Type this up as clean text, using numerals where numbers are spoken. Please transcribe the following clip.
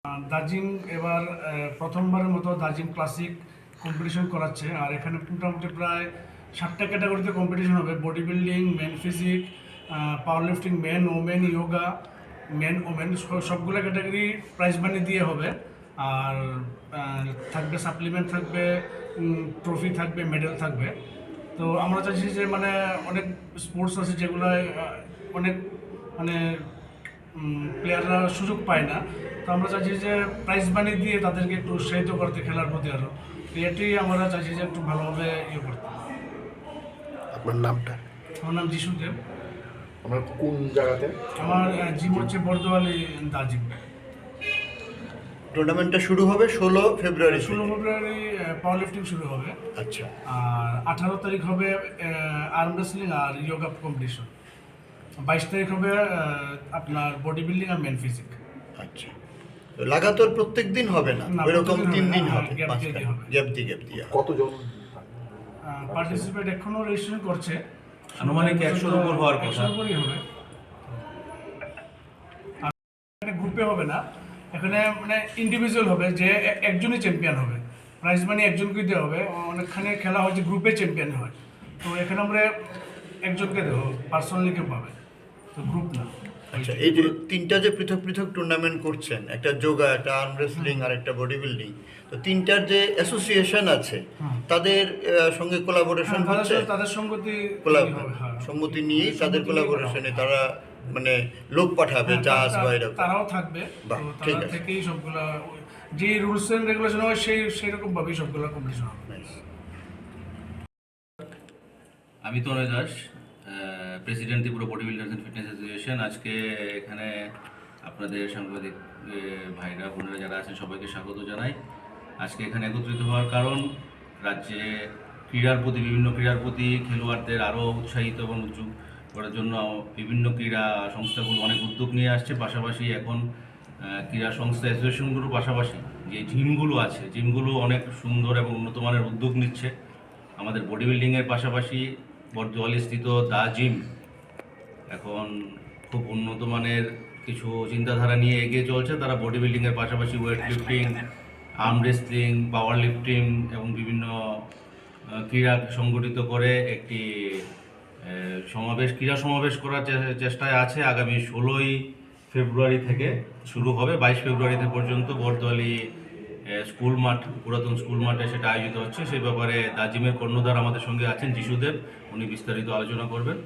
দার্জিলিং এবার প্রথমবারের মতো দার্জিলিং ক্লাসিক কম্পিটিশন করাচ্ছে। আর এখানে মোটামুটি প্রায় 7টা ক্যাটাগরিতে কম্পিটিশন হবে। Body building, men physique, power lifting, men women, yoga, men women, সবগুলো ক্যাটাগরি প্রাইজ মানি দিয়ে হবে। আর থাকবে সাপ্লিমেন্ট, থাকবে ট্রফি, থাকবে মেডেল থাকবে। তো আমরা চাইছি যে মানে অনেক স্পোর্টস আছে যেগুলো অনেক মানে প্লেয়াররা সুযোগ পায় না। তো আমরা চাইছি যে প্রাইজ মানি দিয়ে তাদেরকে একটু উৎসাহিত করতে খেলার প্রতি আরও। তো এটাই আমরা চাইছি যে একটু ভালোভাবে করতে। আপনার নামটা? আমার নাম যিশু দেব। আমার কোন জায়গাতে? আমার জিম হচ্ছে বর্দোয়ালি দার্জিলিং। টুর্নামেন্টটা শুরু হবে 16 ফেব্রুয়ারি। 16 ফেব্রুয়ারি পাওয়ার লিফটিং শুরু হবে। আচ্ছা। আর 18 তারিখ হবে আর্ম রেসলিং আর ইয়োগা কম্পিটিশন। 22 তারিখ হবে আপনার বডি বিল্ডিং আর মেন ফিজিক। আচ্ছা, তো লাগাতার প্রত্যেক দিন হবে না, এরকম 3 দিন হবে, গ্যাপ দিয়ে কতজন পার্টিসিপেট এখনো রেজিস্ট্রেশন করছে? আনুমানিক 100-র উপর হওয়ার কথা। 100-র উপরই হবে। গ্রুপে হবে না, এখানে মানে ইন্ডিভিজুয়াল হবে, যে একজনই চ্যাম্পিয়ন হবে। প্রাইজ মানি একজনকেই দেওয়া হবে। অনেকখানে খেলা হয় যে গ্রুপে চ্যাম্পিয়ন হয়, তো এখানে আমরা একজনকে দেবো, পার্সোনালি কেউ পাবে, তো গ্রুপ না। আচ্ছা, এই যে 3টা যে পৃথক পৃথক টুর্নামেন্ট করছেন, একটা যোগা, একটা আর্ম রেসলিং আর একটা বডি বিল্ডিং, তো 3টার যে অ্যাসোসিয়েশন আছে তাদের সঙ্গে কোলাবোরেশন হচ্ছে? তাদের সম্মতি নিয়েই তাদের কোলাবোরেশনে তারা মানে লোক পাঠাবে, জাজ বা এরকম? তারাও থাকবে। বাহ, তো ঠিক তারা আছে। থেকেই সবগুলা যে রুলস এন্ড রেগুলেশন হয় সেই রকম ভাবেই সবগুলা কম্পিটিশন হবে। আমি Tanay Das, president Tripura body builders and fitness association. আজকে এখানে আপনাদের সাংবাদিক ভাইরা বোনেরা যারা আছেন সবাইকে স্বাগত জানাই। আজকে এখানে একত্রিত হওয়ার কারণ, রাজ্যে বিভিন্ন ক্রীড়ার প্রতি খেলোয়াড়দের আরও উৎসাহিত এবং উদ্যোগ করার জন্য বিভিন্ন ক্রীড়া সংস্থাগুলো অনেক উদ্যোগ নিয়ে আসছে। পাশাপাশি এখন ক্রীড়া সংস্থা অ্যাসোসিয়েশনগুলোর পাশাপাশি যে জিমগুলো আছে, জিমগুলো অনেক সুন্দর এবং উন্নত মানের উদ্যোগ নিচ্ছে। আমাদের বডি বিল্ডিংয়ের পাশাপাশি বর্দোয়ালি স্থিত দা জিম এখন খুব উন্নত মানের কিছু চিন্তাধারা নিয়ে এগিয়ে চলছে। তারা বডি বিল্ডিংয়ের পাশাপাশি ওয়েট লিফটিং, আর্ম রেসলিং, পাওয়ার লিফটিং এবং বিভিন্ন ক্রীড়া সংগঠিত করে একটি ক্রীড়া সমাবেশ করার চেষ্টায় আছে। আগামী 16ই ফেব্রুয়ারি থেকে শুরু হবে, 22 ফেব্রুয়ারি পর্যন্ত বর্দোয়ালি স্কুল মাঠ, পুরাতন স্কুল মাঠে সেটা আয়োজিত হচ্ছে। সেই ব্যাপারে দার্জিলিংয়ের কর্ণধার আমাদের সঙ্গে আছেন যিশুদেব, উনি বিস্তারিত আলোচনা করবেন।